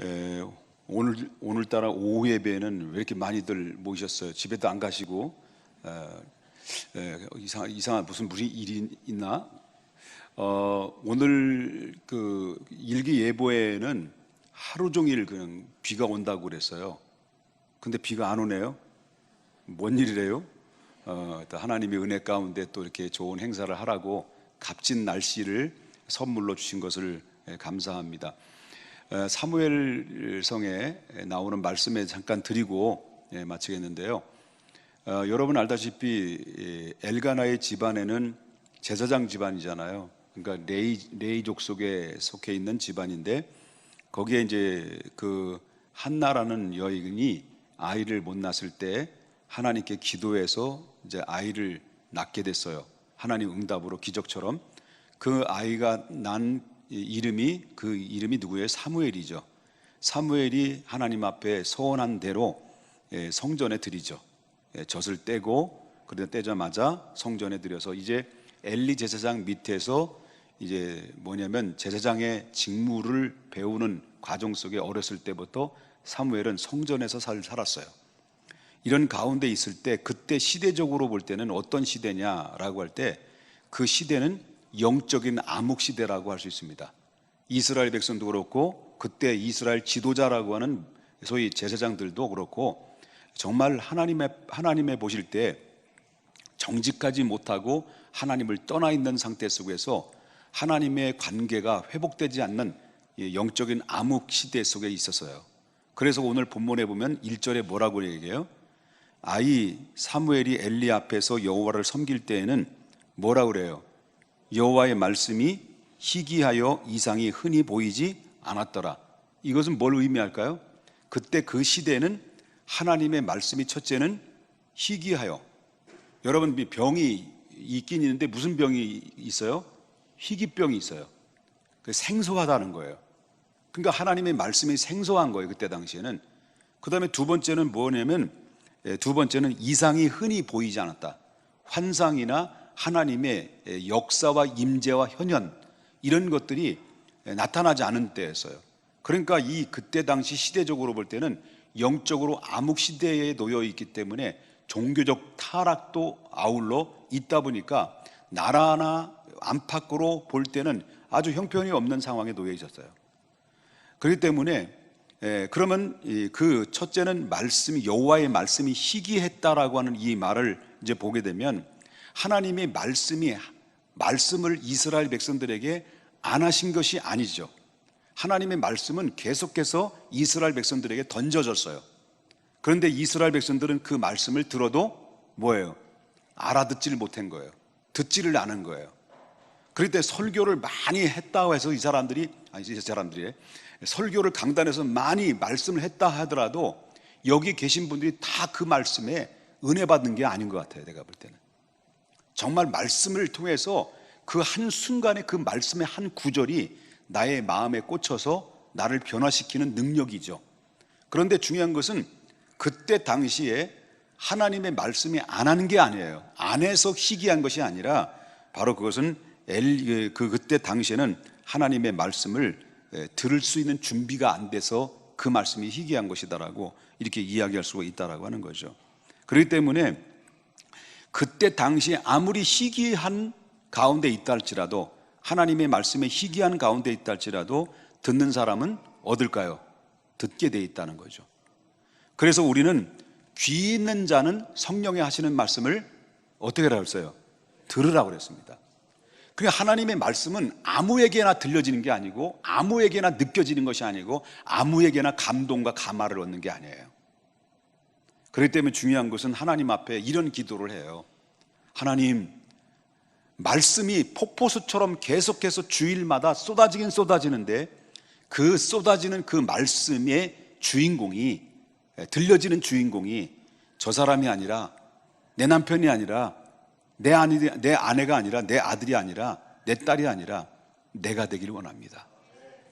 에, 오늘따라 오후 예배에는 왜 이렇게 많이들 모이셨어요? 집에도 안 가시고 이상한 무슨 일이 있나? 오늘 그 일기예보에는 하루 종일 그냥 비가 온다고 그랬어요. 근데 비가 안 오네요. 뭔 일이래요? 또 하나님의 은혜 가운데 또 이렇게 좋은 행사를 하라고 값진 날씨를 선물로 주신 것을 감사합니다. 사무엘성에 나오는 말씀에 잠깐 드리고 마치겠는데요. 여러분 알다시피 엘가나의 집안에는 제사장 집안이잖아요. 그러니까 레이족 속에 속해 있는 집안인데, 거기에 이제 그 한나라는 여인이 아이를 못 낳았을 때 하나님께 기도해서 이제 아이를 낳게 됐어요. 하나님 응답으로 기적처럼. 그 아이가 난 이름이 누구예요? 사무엘이죠. 사무엘이 하나님 앞에 소원한 대로 성전에 드리죠. 젖을 떼고, 그런데 떼자마자 성전에 드려서 이제 엘리 제사장 밑에서 이제 뭐냐면 제사장의 직무를 배우는 과정 속에 어렸을 때부터 사무엘은 성전에서 살았어요. 이런 가운데 있을 때 그때 시대적으로 볼 때는 어떤 시대냐라고 할 때 그 시대는 영적인 암흑 시대라고 할 수 있습니다. 이스라엘 백성도 그렇고 그때 이스라엘 지도자라고 하는 소위 제사장들도 그렇고 정말 하나님의 보실 때 정직하지 못하고 하나님을 떠나 있는 상태 속에서 하나님의 관계가 회복되지 않는 영적인 암흑 시대 속에 있었어요. 그래서 오늘 본문에 보면 1절에 뭐라고 얘기해요? 아이 사무엘이 엘리 앞에서 여호와를 섬길 때에는 뭐라고 그래요? 여호와의 말씀이 희귀하여 이상이 흔히 보이지 않았더라. 이것은 뭘 의미할까요? 그때 그 시대에는 하나님의 말씀이 첫째는 희귀하여, 여러분 병이 있긴 있는데 무슨 병이 있어요? 희귀병이 있어요. 생소하다는 거예요. 그러니까 하나님의 말씀이 생소한 거예요, 그때 당시에는. 그 다음에 두 번째는 뭐냐면, 두 번째는 이상이 흔히 보이지 않았다. 환상이나 하나님의 역사와 임재와 현현, 이런 것들이 나타나지 않은 때였어요. 그러니까 그때 당시 시대적으로 볼 때는 영적으로 암흑 시대에 놓여 있기 때문에 종교적 타락도 아울러 있다 보니까 나라나 안팎으로 볼 때는 아주 형편이 없는 상황에 놓여 있었어요. 그렇기 때문에 그러면 그 첫째는 여호와의 말씀이 희귀했다라고 하는 이 말을 이제 보게 되면, 하나님의 말씀을 이스라엘 백성들에게 안 하신 것이 아니죠. 하나님의 말씀은 계속해서 이스라엘 백성들에게 던져졌어요. 그런데 이스라엘 백성들은 그 말씀을 들어도 뭐예요? 알아듣지를 못한 거예요. 듣지를 않은 거예요. 그럴 때 설교를 많이 했다고 해서 이 사람들이 설교를 강단에서 많이 말씀을 했다 하더라도 여기 계신 분들이 다 그 말씀에 은혜 받는 게 아닌 것 같아요. 내가 볼 때는 정말 말씀을 통해서 그 한순간에 그 말씀의 한 구절이 나의 마음에 꽂혀서 나를 변화시키는 능력이죠. 그런데 중요한 것은 그때 당시에 하나님의 말씀이 안 하는 게 아니에요. 안 해서 희귀한 것이 아니라 바로 그것은 그때 당시에는 하나님의 말씀을 들을 수 있는 준비가 안 돼서 그 말씀이 희귀한 것이다라고 이렇게 이야기할 수가 있다라고 하는 거죠. 그렇기 때문에 그때 당시에 아무리 희귀한 가운데 있다 할지라도, 하나님의 말씀에 희귀한 가운데 있다 할지라도 듣는 사람은 얻을까요? 듣게 돼 있다는 거죠. 그래서 우리는 귀 있는 자는 성령이 하시는 말씀을 어떻게 하라고 했어요? 들으라고 그랬습니다. 그러니까 하나님의 말씀은 아무에게나 들려지는 게 아니고, 아무에게나 느껴지는 것이 아니고, 아무에게나 감동과 감화를 얻는 게 아니에요. 그렇기 때문에 중요한 것은 하나님 앞에 이런 기도를 해요. 하나님, 말씀이 폭포수처럼 계속해서 주일마다 쏟아지긴 쏟아지는데, 그 쏟아지는 그 말씀의 주인공이, 들려지는 주인공이 저 사람이 아니라, 내 남편이 아니라, 내 아내가 아니라, 내 아들이 아니라, 내 딸이 아니라 내가 되기를 원합니다.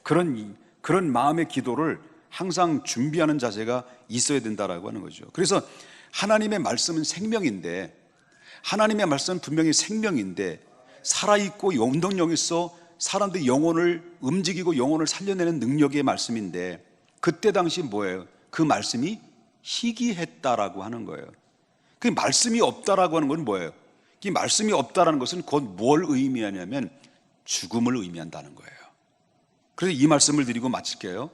그런 마음의 기도를 항상 준비하는 자세가 있어야 된다라고 하는 거죠. 그래서 하나님의 말씀은 생명인데, 하나님의 말씀은 분명히 생명인데, 살아있고 운동력 있어 사람들의 영혼을 움직이고 영혼을 살려내는 능력의 말씀인데, 그때 당시 뭐예요? 그 말씀이 희귀했다라고 하는 거예요. 그 말씀이 없다라고 하는 건 뭐예요? 이 말씀이 없다라는 것은 곧 뭘 의미하냐면 죽음을 의미한다는 거예요. 그래서 이 말씀을 드리고 마칠게요.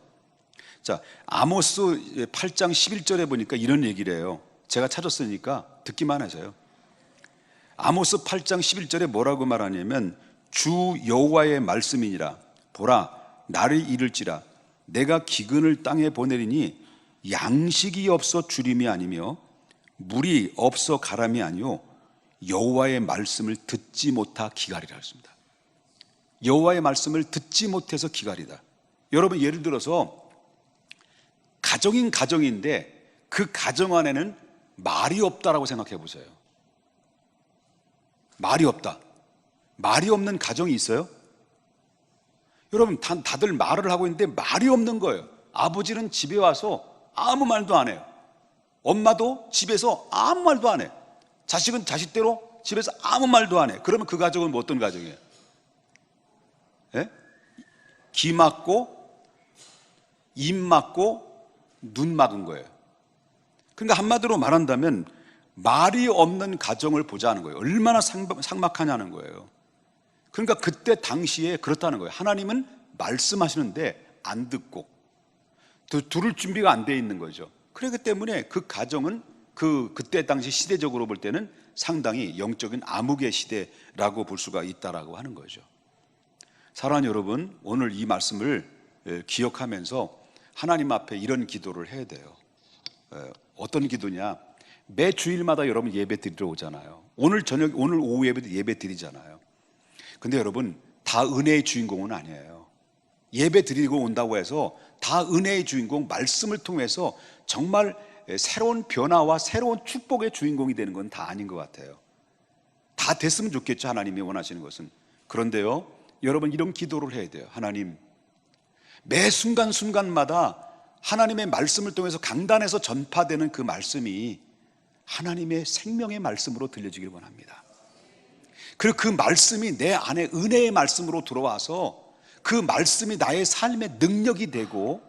자, 아모스 8장 11절에 보니까 이런 얘기를 해요. 제가 찾았으니까 듣기만 하세요. 아모스 8장 11절에 뭐라고 말하냐면 주 여호와의 말씀이니라. 보라, 나를 이를지라. 내가 기근을 땅에 보내리니 양식이 없어 주림이 아니며 물이 없어 가람이 아니요 여호와의 말씀을 듣지 못하 기갈이라 했습니다. 여호와의 말씀을 듣지 못해서 기갈이다. 여러분, 예를 들어서 가정인 가정인데 그 가정 안에는 말이 없다라고 생각해 보세요. 말이 없다. 말이 없는 가정이 있어요? 여러분, 다들 말을 하고 있는데 말이 없는 거예요. 아버지는 집에 와서 아무 말도 안 해요. 엄마도 집에서 아무 말도 안 해. 자식은 자식대로 집에서 아무 말도 안 해. 그러면 그 가정은 뭐 어떤 가정이에요? 예? 귀 막고 입 막고 눈 막은 거예요. 그러니까 한마디로 말한다면 말이 없는 가정을 보자는 거예요. 얼마나 삭막하냐는 거예요. 그러니까 그때 당시에 그렇다는 거예요. 하나님은 말씀하시는데 안 듣고 들을 준비가 안 돼 있는 거죠. 그렇기 때문에 그 가정은 그때 당시 시대적으로 볼 때는 상당히 영적인 암흑의 시대라고 볼 수가 있다라고 하는 거죠. 사랑하는 여러분, 오늘 이 말씀을 기억하면서 하나님 앞에 이런 기도를 해야 돼요. 어떤 기도냐? 매 주일마다 여러분 예배 드리러 오잖아요. 오늘 오후 예배도 예배 드리잖아요. 근데 여러분, 다 은혜의 주인공은 아니에요. 예배 드리고 온다고 해서 다 은혜의 주인공, 말씀을 통해서 정말 새로운 변화와 새로운 축복의 주인공이 되는 건 다 아닌 것 같아요. 다 됐으면 좋겠죠, 하나님이 원하시는 것은. 그런데요, 여러분, 이런 기도를 해야 돼요. 하나님, 매 순간순간마다 하나님의 말씀을 통해서 강단에서 전파되는 그 말씀이 하나님의 생명의 말씀으로 들려지길 원합니다. 그리고 그 말씀이 내 안에 은혜의 말씀으로 들어와서 그 말씀이 나의 삶의 능력이 되고,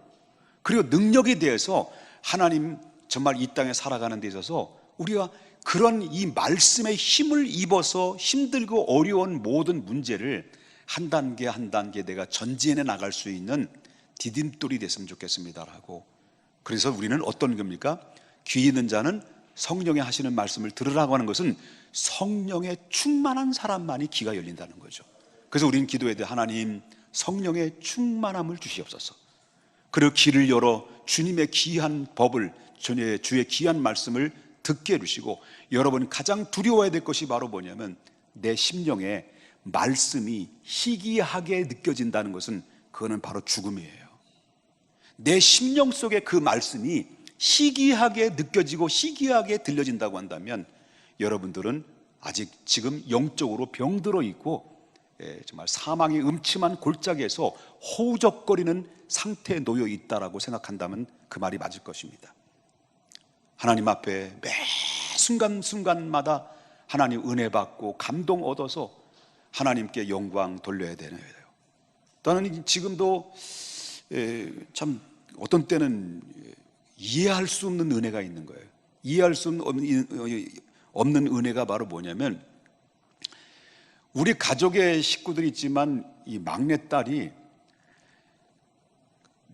그리고 능력이 되어서 하나님 정말 이 땅에 살아가는 데 있어서 우리가 그런 이 말씀의 힘을 입어서 힘들고 어려운 모든 문제를 한 단계 한 단계 내가 전진해 나갈 수 있는 디딤돌이 됐으면 좋겠습니다라고. 그래서 우리는 어떤 겁니까? 귀 있는 자는 성령의 하시는 말씀을 들으라고 하는 것은 성령의 충만한 사람만이 귀가 열린다는 거죠. 그래서 우리는 기도해야 돼. 하나님, 성령의 충만함을 주시옵소서. 그리고 귀를 열어 주님의 귀한 법을, 주의 귀한 말씀을 듣게 해주시고, 여러분 가장 두려워해야 될 것이 바로 뭐냐면 내 심령에 말씀이 희귀하게 느껴진다는 것은 그거는 바로 죽음이에요. 내 심령 속에 그 말씀이 희귀하게 느껴지고 희귀하게 들려진다고 한다면 여러분들은 아직 지금 영적으로 병들어 있고 정말 사망의 음침한 골짜기에서 허우적거리는 상태에 놓여 있다라고 생각한다면 그 말이 맞을 것입니다. 하나님 앞에 매 순간순간마다 하나님 은혜 받고 감동 얻어서 하나님께 영광 돌려야 되는 거예요. 나는 지금도 참 어떤 때는 이해할 수 없는 은혜가 있는 거예요. 이해할 수 없는 은혜가 바로 뭐냐면, 우리 가족의 식구들이 있지만 이 막내딸이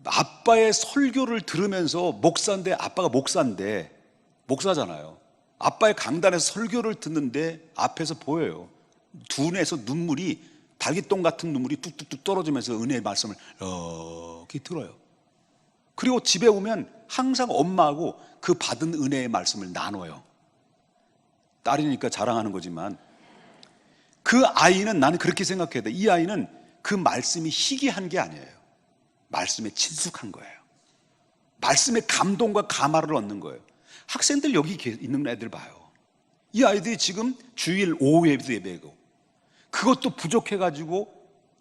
아빠의 설교를 들으면서 목사인데, 아빠가 목사잖아요. 아빠의 강단에서 설교를 듣는데 앞에서 보여요. 눈에서 눈물이, 달기똥 같은 눈물이 뚝뚝뚝 떨어지면서 은혜의 말씀을 이렇게 들어요. 그리고 집에 오면 항상 엄마하고 그 받은 은혜의 말씀을 나눠요. 딸이니까 자랑하는 거지만 그 아이는, 나는 그렇게 생각해야 돼. 이 아이는 그 말씀이 희귀한 게 아니에요. 말씀에 친숙한 거예요. 말씀의 감동과 감화를 얻는 거예요. 학생들 여기 있는 애들 봐요. 이 아이들이 지금 주일 오후 예배도 예배고, 그것도 부족해가지고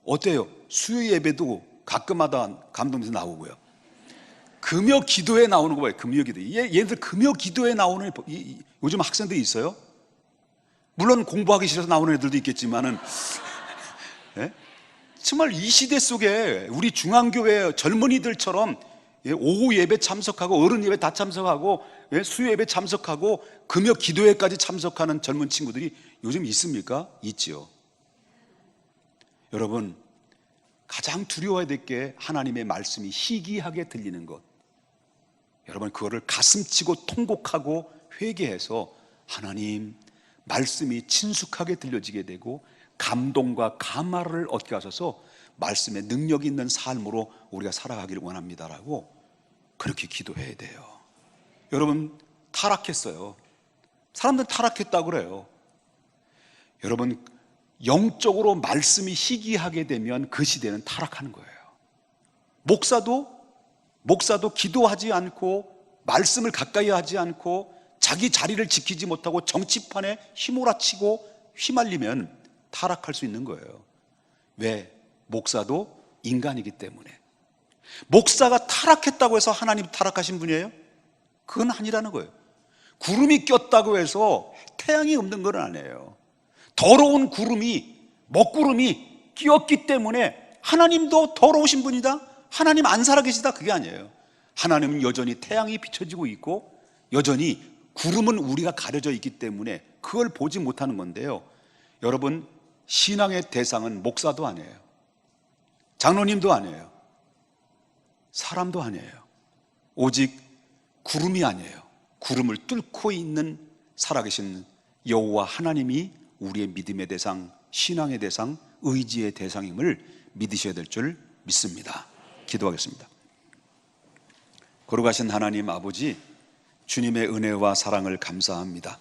어때요? 수요 예배도 가끔마다 감동돼서 나오고요. 금요 기도에 나오는 거 봐요. 금요 기도. 얘들 금요 기도에 나오는 요즘 학생들이 있어요. 물론 공부하기 싫어서 나오는 애들도 있겠지만은 네? 정말 이 시대 속에 우리 중앙교회 젊은이들처럼 오후 예배 참석하고 어른 예배 다 참석하고 수요 예배 참석하고 금요 기도회까지 참석하는 젊은 친구들이 요즘 있습니까? 있지요. 여러분, 가장 두려워야 될 게 하나님의 말씀이 희귀하게 들리는 것. 여러분, 그거를 가슴치고 통곡하고 회개해서 하나님 말씀이 친숙하게 들려지게 되고 감동과 감화를 얻게 하셔서 말씀의 능력 있는 삶으로 우리가 살아가기를 원합니다라고 그렇게 기도해야 돼요. 여러분, 타락했어요. 사람들 타락했다고 그래요. 여러분, 영적으로 말씀이 희귀하게 되면 그 시대는 타락하는 거예요. 목사도 기도하지 않고 말씀을 가까이 하지 않고 자기 자리를 지키지 못하고 정치판에 휘몰아치고 휘말리면 타락할 수 있는 거예요. 왜? 목사도 인간이기 때문에. 목사가 타락했다고 해서 하나님 타락하신 분이에요? 그건 아니라는 거예요. 구름이 꼈다고 해서 태양이 없는 건 아니에요. 더러운 구름이, 먹구름이 끼었기 때문에 하나님도 더러우신 분이다? 하나님 안 살아계시다? 그게 아니에요. 하나님은 여전히 태양이 비춰지고 있고 여전히 구름은 우리가 가려져 있기 때문에 그걸 보지 못하는 건데요. 여러분, 신앙의 대상은 목사도 아니에요. 장로님도 아니에요. 사람도 아니에요. 오직 구름이 아니에요. 구름을 뚫고 있는 살아계신 여호와 하나님이 우리의 믿음의 대상, 신앙의 대상, 의지의 대상임을 믿으셔야 될 줄 믿습니다. 기도하겠습니다. 거룩하신 하나님 아버지, 주님의 은혜와 사랑을 감사합니다.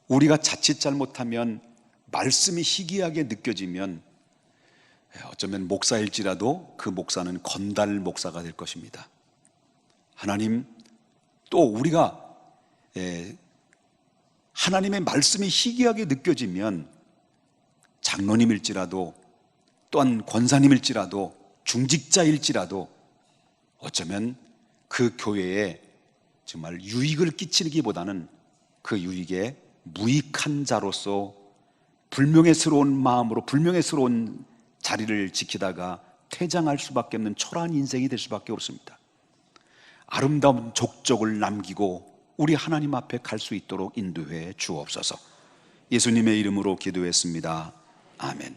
우리가 자칫 잘못하면 말씀이 희귀하게 느껴지면 어쩌면 목사일지라도 그 목사는 건달 목사가 될 것입니다. 하나님, 또 우리가 하나님의 말씀이 희귀하게 느껴지면 장로님일지라도 또한 권사님일지라도 중직자일지라도 어쩌면 그 교회에 정말 유익을 끼치기보다는 그 유익에 무익한 자로서 불명예스러운 마음으로 불명예스러운 자리를 지키다가 퇴장할 수밖에 없는 초라한 인생이 될 수밖에 없습니다. 아름다운 족적을 남기고 우리 하나님 앞에 갈 수 있도록 인도해 주옵소서. 예수님의 이름으로 기도했습니다. 아멘.